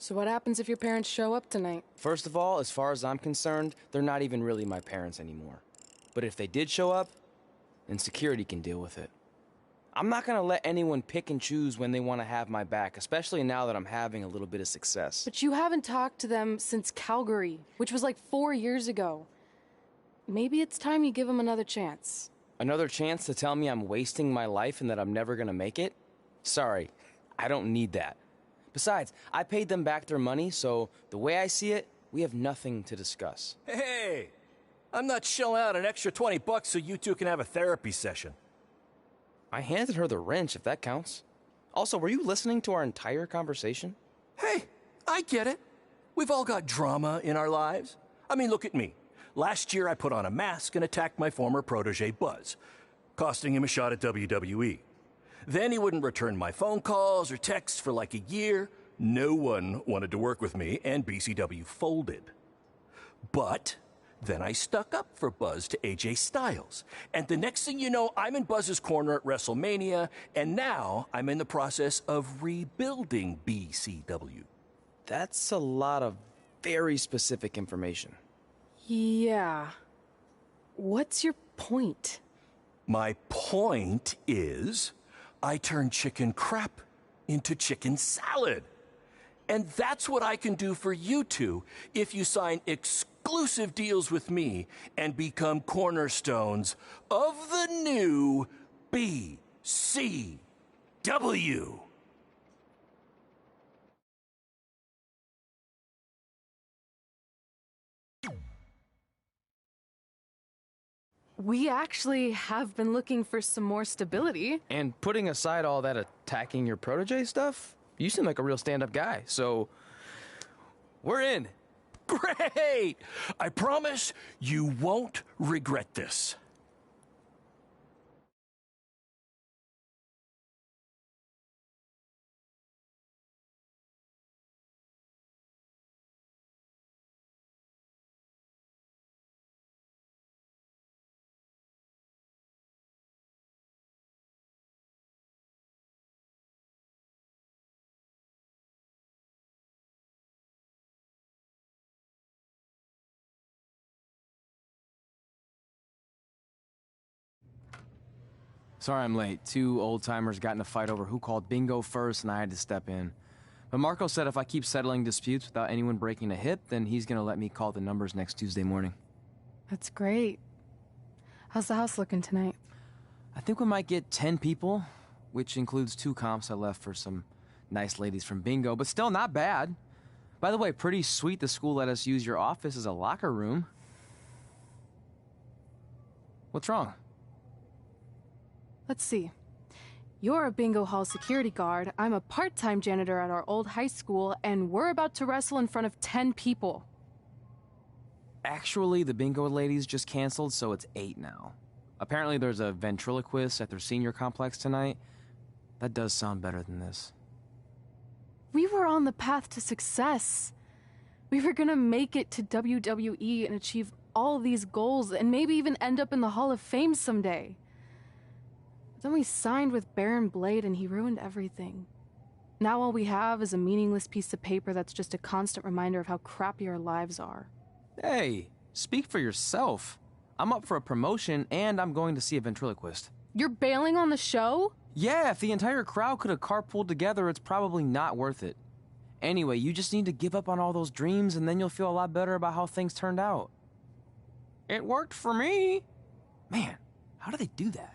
So what happens if your parents show up tonight? First of all, as far as I'm concerned, they're not even really my parents anymore. But if they did show up, then security can deal with it. I'm not gonna let anyone pick and choose when they want to have my back, especially now that I'm having a little bit of success. But you haven't talked to them since Calgary, which was like 4 years ago. Maybe it's time you give them another chance. Another chance to tell me I'm wasting my life and that I'm never gonna make it? Sorry, I don't need that. Besides, I paid them back their money, so the way I see it, we have nothing to discuss. Hey, I'm not shelling out an extra $20 so you two can have a therapy session. I handed her the wrench, if that counts. Also, were you listening to our entire conversation? Hey, I get it. We've all got drama in our lives. I mean, look at me. Last year I put on a mask and attacked my former protege Buzz, costing him a shot at WWE. Then he wouldn't return my phone calls or texts for like a year. No one wanted to work with me, and BCW folded. But then I stuck up for Buzz to AJ Styles. And the next thing you know, I'm in Buzz's corner at WrestleMania, and now I'm in the process of rebuilding BCW. That's a lot of very specific information. Yeah. What's your point? My point is, I turned chicken crap into chicken salad. And that's what I can do for you two if you sign exclusive deals with me and become cornerstones of the new BCW. We actually have been looking for some more stability. And putting aside all that attacking your protege stuff, you seem like a real stand-up guy, so we're in. Great! I promise you won't regret this. Sorry I'm late. Two old-timers got in a fight over who called bingo first, and I had to step in. But Marco said if I keep settling disputes without anyone breaking a hip, then he's gonna let me call the numbers next Tuesday morning. That's great. How's the house looking tonight? I think we might get 10 people, which includes 2 comps I left for some nice ladies from bingo, but still not bad. By the way, pretty sweet the school let us use your office as a locker room. What's wrong? Let's see. You're a bingo hall security guard, I'm a part-time janitor at our old high school, and we're about to wrestle in front of 10 people. Actually, the bingo ladies just canceled, so it's 8 now. Apparently there's a ventriloquist at their senior complex tonight. That does sound better than this. We were on the path to success. We were gonna make it to WWE and achieve all these goals and maybe even end up in the Hall of Fame someday. Then we signed with Baron Blade and he ruined everything. Now all we have is a meaningless piece of paper that's just a constant reminder of how crappy our lives are. Hey, speak for yourself. I'm up for a promotion and I'm going to see a ventriloquist. You're bailing on the show? Yeah, if the entire crowd could have carpooled together, it's probably not worth it. Anyway, you just need to give up on all those dreams and then you'll feel a lot better about how things turned out. It worked for me. Man, how do they do that?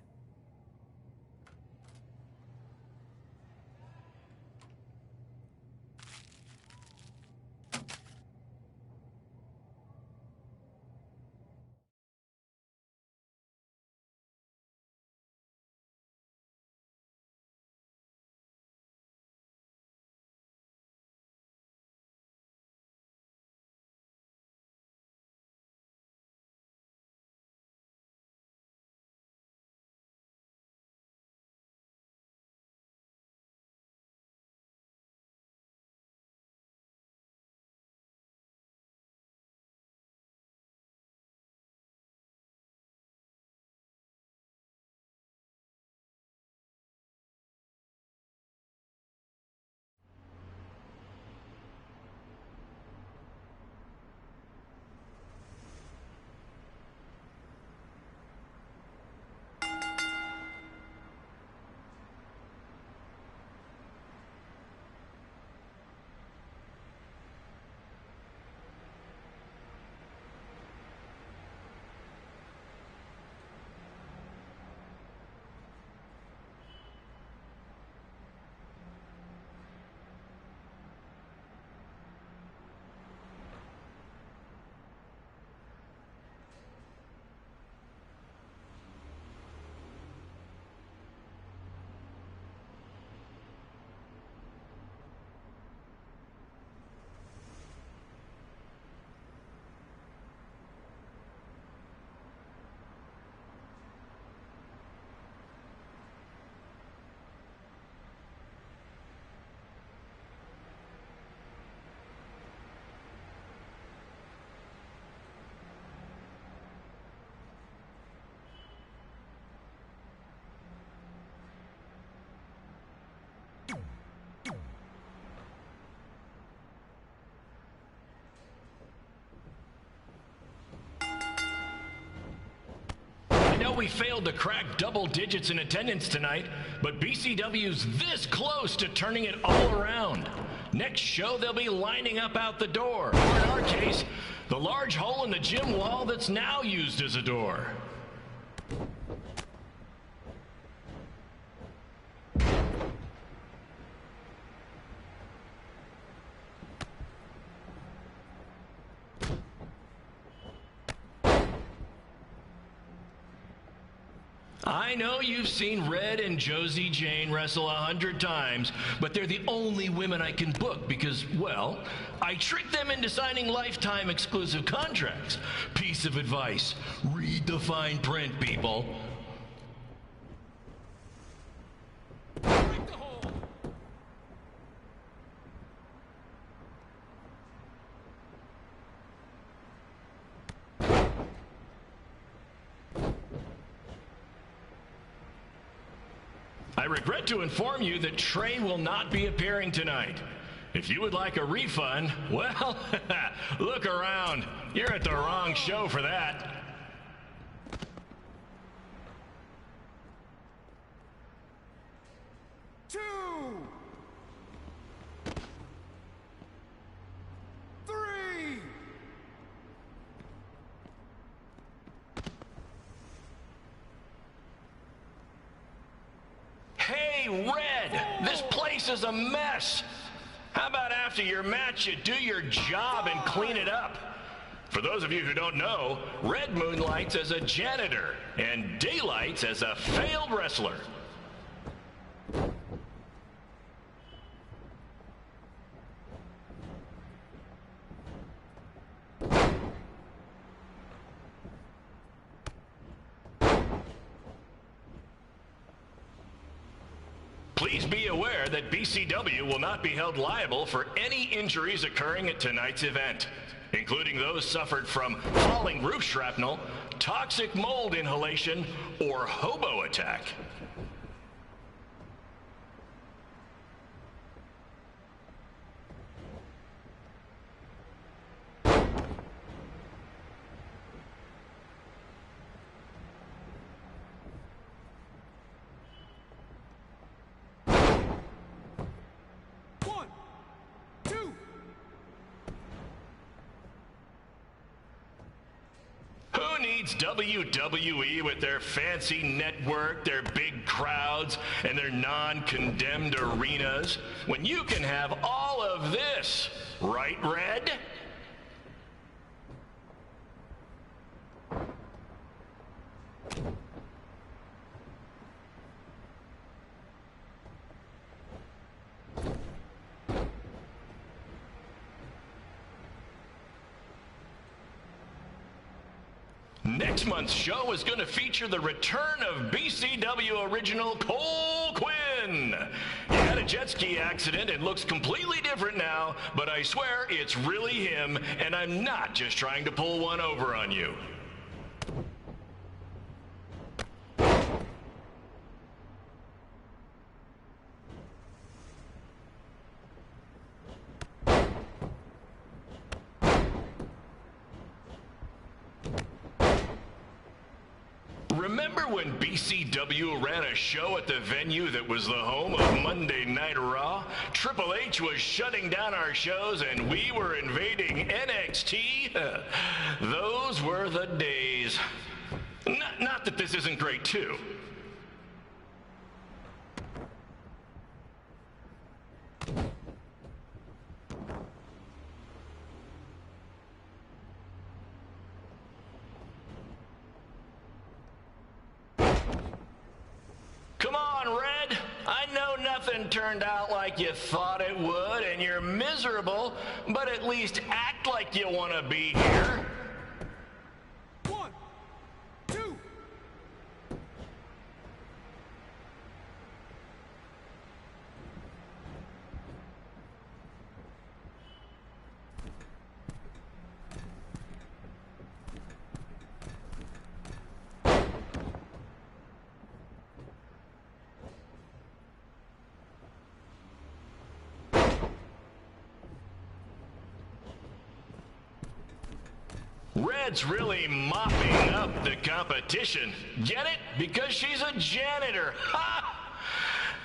know we failed to crack double digits in attendance tonight, but BCW's this close to turning it all around. Next show, they'll be lining up out the door, or in our case, the large hole in the gym wall that's now used as a door. I know you've seen Red and Josie Jane wrestle 100 times, but they're the only women I can book because, well, I tricked them into signing lifetime exclusive contracts. Piece of advice: read the fine print, people. I regret to inform you that Trey will not be appearing tonight. If you would like a refund, well, look around. You're at the wrong show for that. Two, three. Hey, Red, this place is a mess. How about after your match, you do your job and clean it up? For those of you who don't know, Red moonlights as a janitor and daylights as a failed wrestler. Please be aware that BCW will not be held liable for any injuries occurring at tonight's event, including those suffered from falling roof shrapnel, toxic mold inhalation, or hobo attack. Who needs WWE with their fancy network, their big crowds, and their non-condemned arenas, when you can have all of this, right, Red? Next month's show is going to feature the return of BCW original Cole Quinn. He had a jet ski accident and looks completely different now, but I swear it's really him, and I'm not just trying to pull one over on you. Remember when BCW ran a show at the venue that was the home of Monday Night Raw? Triple H was shutting down our shows and we were invading NXT? Those were the days. Not that this isn't great too. Come on, Red. I know nothing turned out like you thought it would, and you're miserable, but at least act like you want to be here. One, two. Red's really mopping up the competition. Get it? Because she's a janitor. Ha!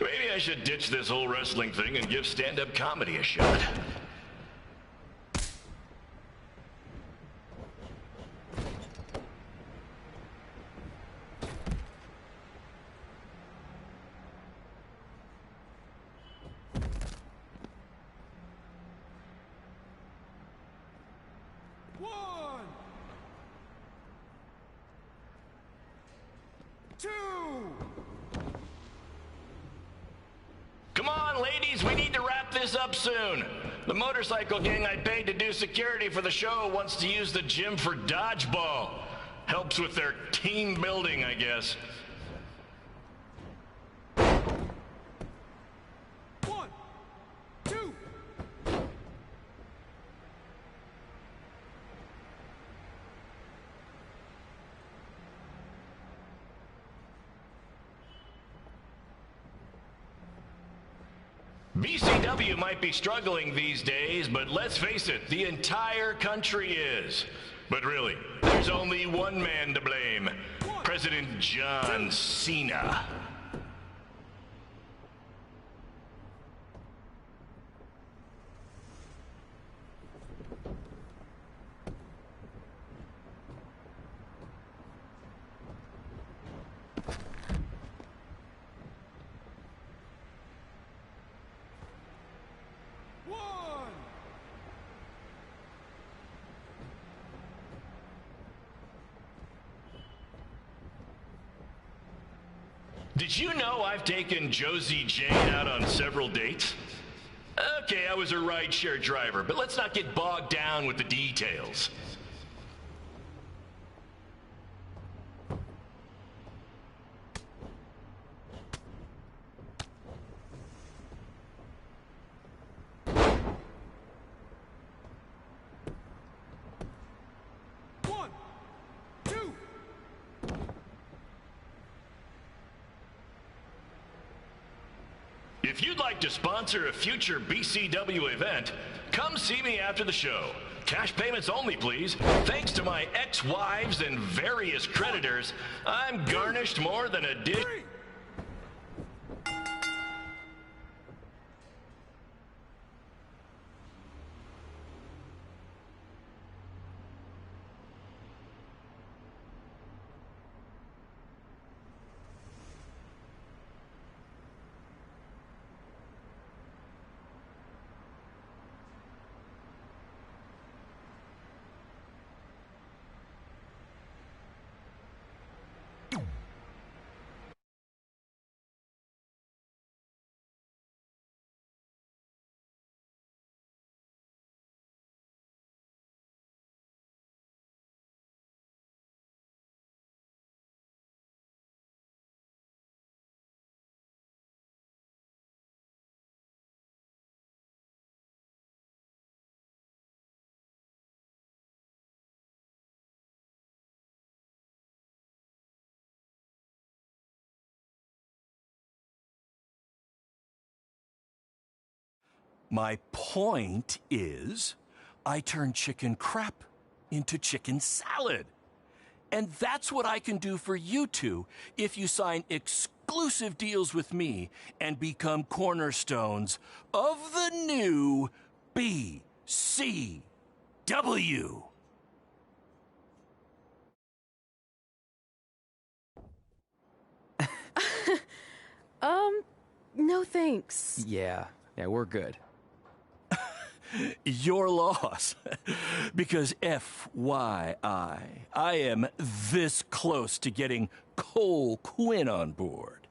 Maybe I should ditch this whole wrestling thing and give stand-up comedy a shot. One, two. Come on, ladies, we need to wrap this up soon. The motorcycle gang I paid to do security for the show wants to use the gym for dodgeball. Helps with their team building, I guess. One, two. BCW might be struggling these days, but let's face it, the entire country is. But really, there's only one man to blame. President John Cena. One. Did you know I've taken Josie Jane out on several dates? Okay, I was a rideshare driver, but let's not get bogged down with the details. One, two. If you'd like to sponsor a future BCW event, come see me after the show. Cash payments only, please. Thanks to my ex-wives and various creditors, I'm garnished more than a dish. Three. My point is, I turn chicken crap into chicken salad. And that's what I can do for you two if you sign exclusive deals with me and become cornerstones of the new BCW. No thanks. Yeah, we're good. Your loss. Because FYI, I am this close to getting Cole Quinn on board.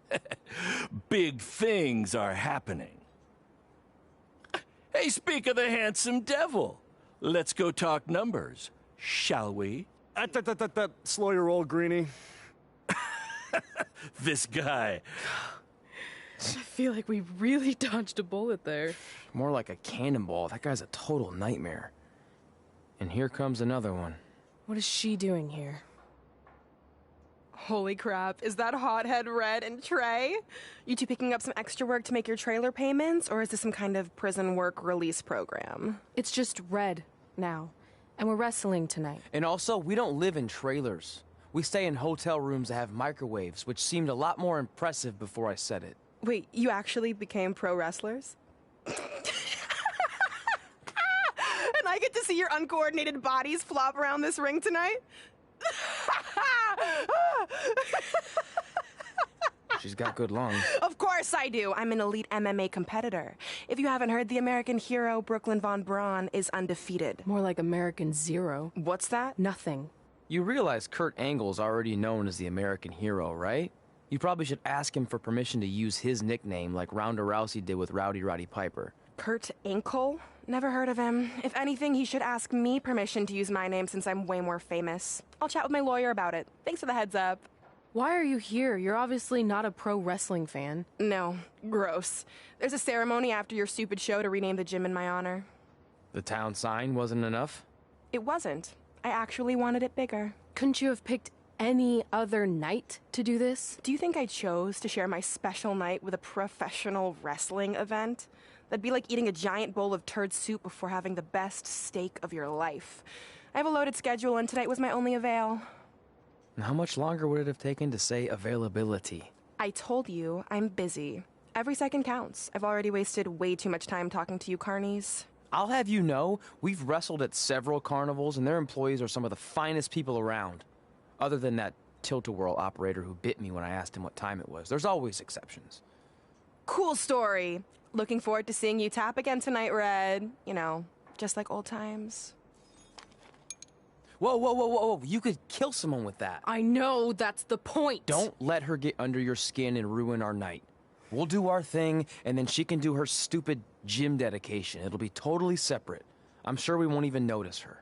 Big things are happening. Hey, speak of the handsome devil. Let's go talk numbers, shall we? Slow your roll, Greenie. This guy. I feel like we really dodged a bullet there. More like a cannonball. That guy's a total nightmare. And here comes another one. What is she doing here? Holy crap, is that hothead Red and Trey? You two picking up some extra work to make your trailer payments, or is this some kind of prison work release program? It's just Red now. And we're wrestling tonight. And also, we don't live in trailers. We stay in hotel rooms that have microwaves, which seemed a lot more impressive before I said it. Wait, you actually became pro wrestlers? And I get to see your uncoordinated bodies flop around this ring tonight? She's got good lungs. Of course I do. I'm an elite MMA competitor. If you haven't heard, the American hero, Brooklyn Von Braun, is undefeated. More like American Zero. What's that? Nothing. You realize Kurt Angle's already known as the American hero, right? You probably should ask him for permission to use his nickname like Ronda Rousey did with Rowdy Roddy Piper. Kurt Angle? Never heard of him. If anything, he should ask me permission to use my name since I'm way more famous. I'll chat with my lawyer about it. Thanks for the heads up. Why are you here? You're obviously not a pro wrestling fan. No, gross. There's a ceremony after your stupid show to rename the gym in my honor. The town sign wasn't enough? It wasn't. I actually wanted it bigger. Couldn't you have picked any other night to do this? Do you think I chose to share my special night with a professional wrestling event? That'd be like eating a giant bowl of turd soup before having the best steak of your life. I have a loaded schedule, and tonight was my only avail. And how much longer would it have taken to say availability? I told you, I'm busy. Every second counts. I've already wasted way too much time talking to you carnies. I'll have you know, we've wrestled at several carnivals, and their employees are some of the finest people around. Other than that tilt-a-whirl operator who bit me when I asked him what time it was. There's always exceptions. Cool story. Looking forward to seeing you tap again tonight, Red. You know, just like old times. Whoa, whoa, whoa, whoa, whoa. You could kill someone with that. I know, that's the point. Don't let her get under your skin and ruin our night. We'll do our thing, and then she can do her stupid gym dedication. It'll be totally separate. I'm sure we won't even notice her.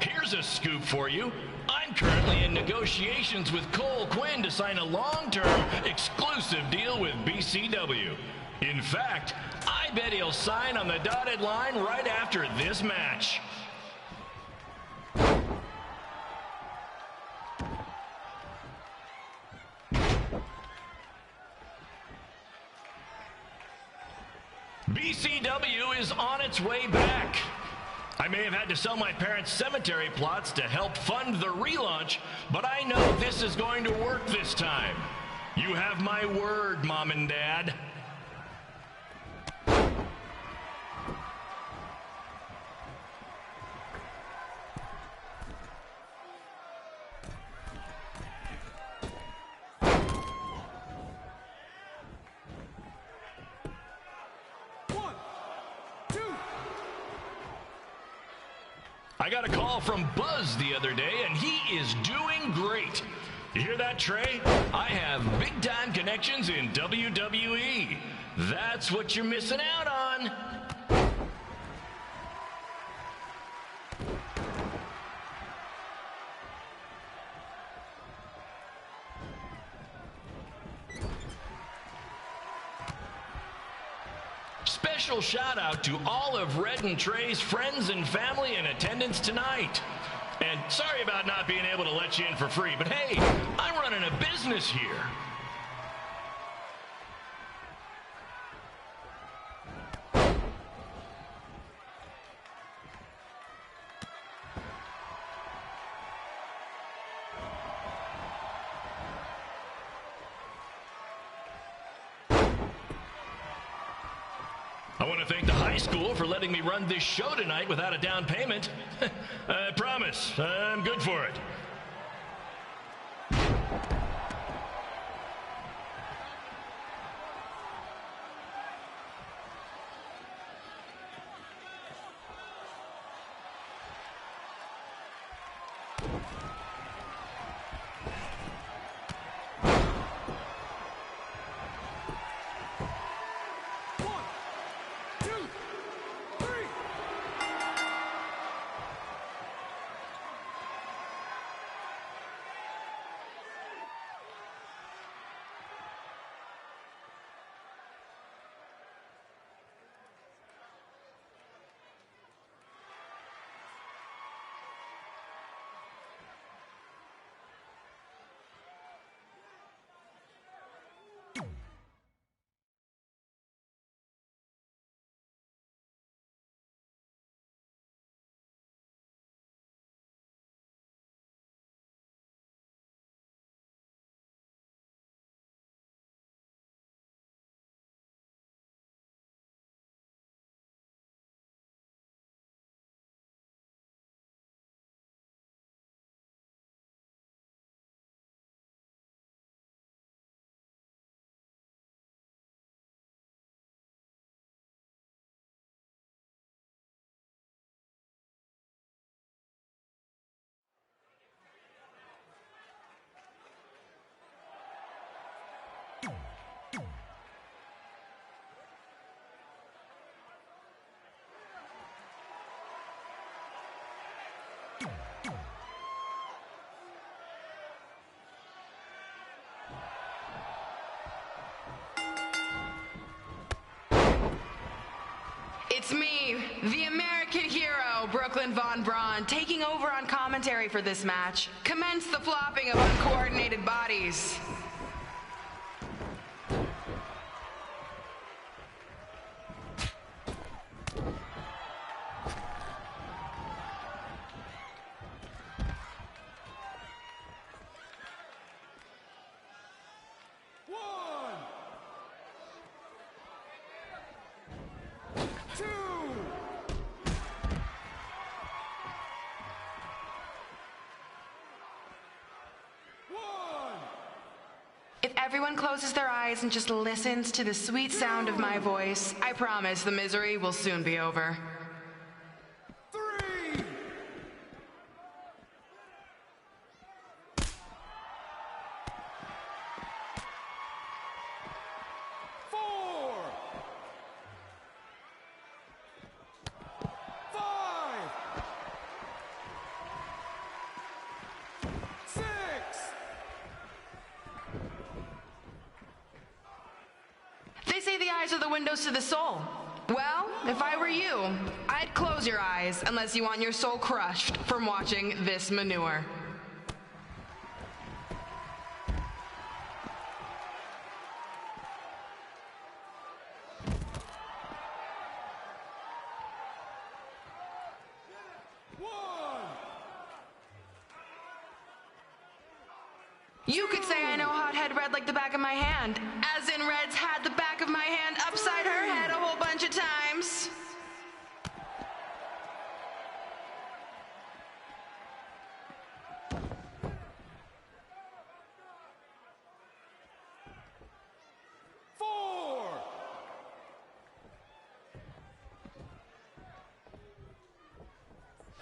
Here's a scoop for you. I'm currently in negotiations with Cole Quinn to sign a long-term, exclusive deal with BCW. In fact, I bet he'll sign on the dotted line right after this match. BCW is on its way back. I may have had to sell my parents' cemetery plots to help fund the relaunch, but I know this is going to work this time. You have my word, Mom and Dad. I got a call from Buzz the other day, and he is doing great. You hear that, Trey? I have big-time connections in WWE. That's what you're missing out on. special shout out to all of Red and Trey's friends and family in attendance tonight. And sorry about not being able to let you in for free, but hey, I'm running a business here. I want to thank the high school for letting me run this show tonight without a down payment. I promise, I'm good for it. It's me, the American hero, Brooklyn Von Braun, taking over on commentary for this match. Commence the flopping of uncoordinated bodies. If everyone closes their eyes and just listens to the sweet sound of my voice, I promise the misery will soon be over. 3. 4. 5. 6. They say the eyes are the windows to the soul. Well, if I were you, I'd close your eyes unless you want your soul crushed from watching this manure. You could say I know Hothead Red like the back of my hand, as in Red's had the back of my hand upside her head a whole bunch of times.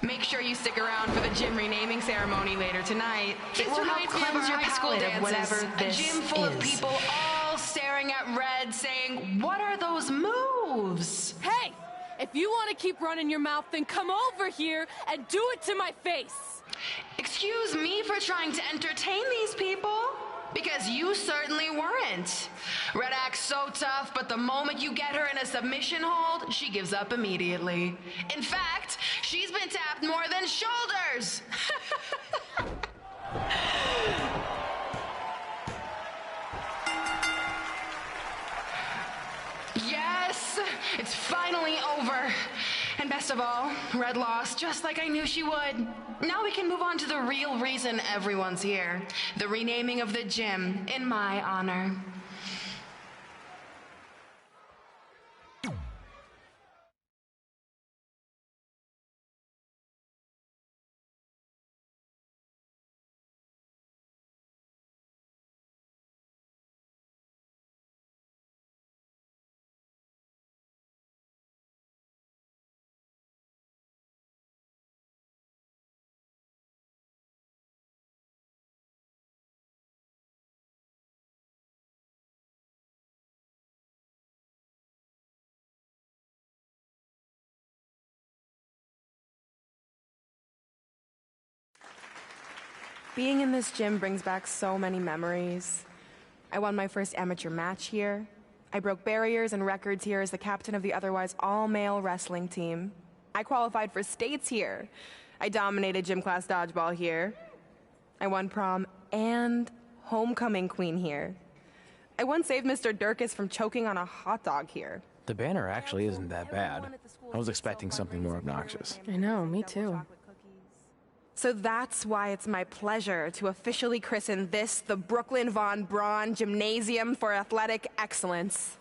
Make sure you stick around for the gym renaming ceremony later tonight. It will help cleanse your high school dances. A gym full of people all staring at Red saying, "What are those moves?" Hey! If you want to keep running your mouth, then come over here and do it to my face! Excuse me for trying to entertain these people. Because you certainly weren't. Red acts so tough, but the moment you get her in a submission hold, she gives up immediately. In fact, she's been tapped more than shoulders. Yes, it's finally over. And best of all, Red lost just like I knew she would. Now we can move on to the real reason everyone's here. The renaming of the gym in my honor. Being in this gym brings back so many memories. I won my first amateur match here. I broke barriers and records here as the captain of the otherwise all-male wrestling team. I qualified for states here. I dominated gym class dodgeball here. I won prom and homecoming queen here. I once saved Mr. Durkis from choking on a hot dog here. The banner actually isn't that bad. I was expecting something more obnoxious. I know, me too. So that's why it's my pleasure to officially christen this the Brooklyn Von Braun Gymnasium for Athletic Excellence.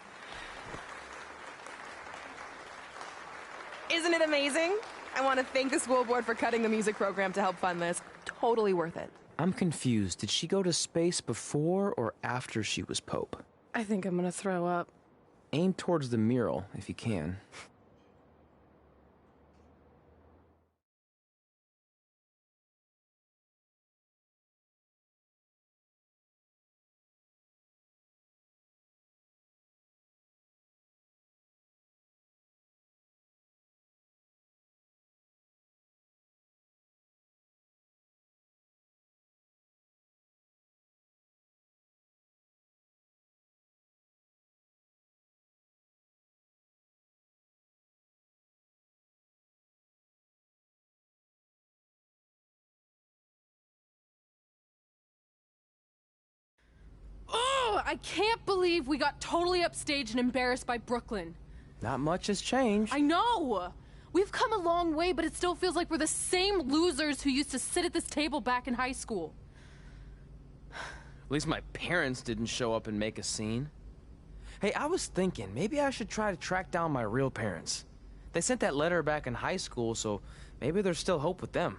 Isn't it amazing? I want to thank the school board for cutting the music program to help fund this. Totally worth it. I'm confused. Did she go to space before or after she was Pope? I think I'm gonna throw up. Aim towards the mural, if you can. Oh, I can't believe we got totally upstaged and embarrassed by Brooklyn. Not much has changed. I know! We've come a long way, but it still feels like we're the same losers who used to sit at this table back in high school. At least my parents didn't show up and make a scene. Hey, I was thinking, maybe I should try to track down my real parents. They sent that letter back in high school, so maybe there's still hope with them.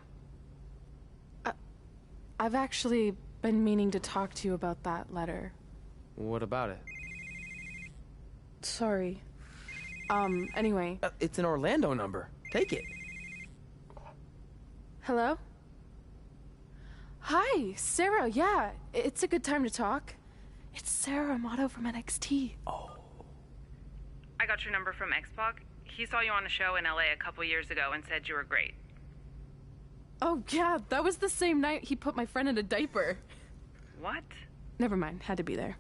I've actually been meaning to talk to you about that letter. What about it? Sorry. Anyway. It's an Orlando number. Take it. Hello? Hi, Sarah, yeah. It's a good time to talk. It's Sarah Amato from NXT. Oh. I got your number from Xbox. He saw you on a show in LA a couple years ago and said you were great. Oh, yeah, that was the same night he put my friend in a diaper. What? Never mind, had to be there.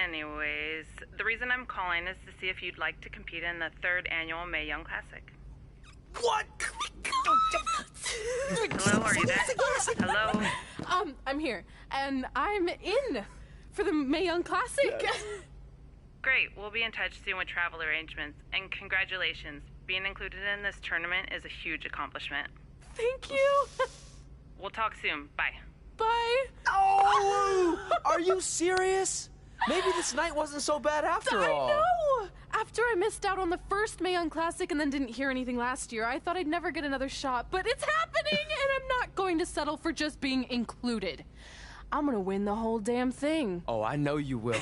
Anyways, the reason I'm calling is to see if you'd like to compete in the 3rd annual Mae Young Classic. What? Hello, are you there? Hello? I'm here, and I'm in for the Mae Young Classic. Great, we'll be in touch soon with travel arrangements, and congratulations. Being included in this tournament is a huge accomplishment. Thank you. We'll talk soon. Bye. Bye. Oh! Are you serious? Maybe this night wasn't so bad after all. I know! After I missed out on the first Mae Young Classic and then didn't hear anything last year, I thought I'd never get another shot, but it's happening, and I'm not going to settle for just being included. I'm gonna win the whole damn thing. Oh, I know you will.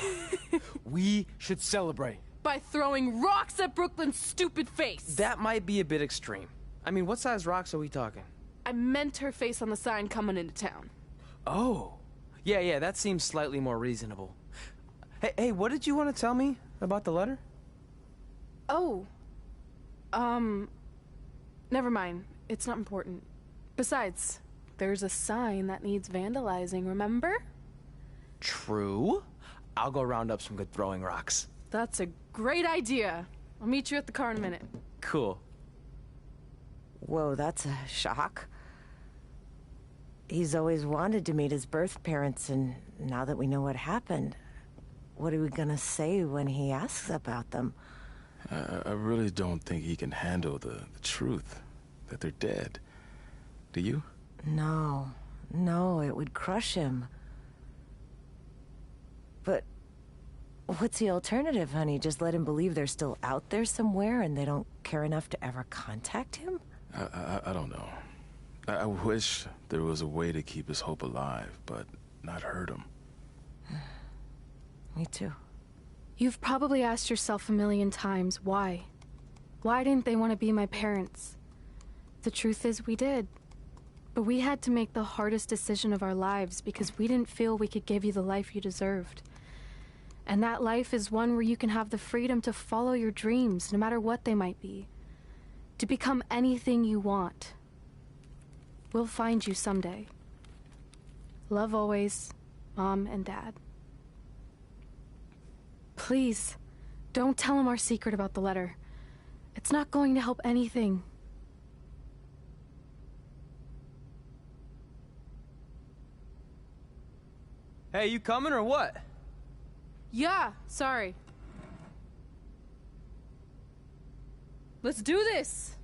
We should celebrate. By throwing rocks at Brooklyn's stupid face. That might be a bit extreme. I mean, what size rocks are we talking? I meant her face on the sign coming into town. Oh. Yeah, that seems slightly more reasonable. Hey, what did you want to tell me about the letter? Oh. Never mind. It's not important. Besides, there's a sign that needs vandalizing, remember? True. I'll go round up some good throwing rocks. That's a great idea. I'll meet you at the car in a minute. Cool. Whoa, that's a shock. He's always wanted to meet his birth parents, and now that we know what happened, what are we gonna say when he asks about them? I really don't think he can handle the truth, that they're dead. Do you? No, it would crush him. But what's the alternative, honey? Just let him believe they're still out there somewhere and they don't care enough to ever contact him? I don't know. I wish there was a way to keep his hope alive, but not hurt him. Me too. You've probably asked yourself a million times, why? Why didn't they want to be my parents? The truth is, we did. But we had to make the hardest decision of our lives because we didn't feel we could give you the life you deserved. And that life is one where you can have the freedom to follow your dreams, no matter what they might be. To become anything you want. We'll find you someday. Love always, Mom and Dad. Please, don't tell him our secret about the letter. It's not going to help anything. Hey, you coming or what? Yeah, sorry. Let's do this!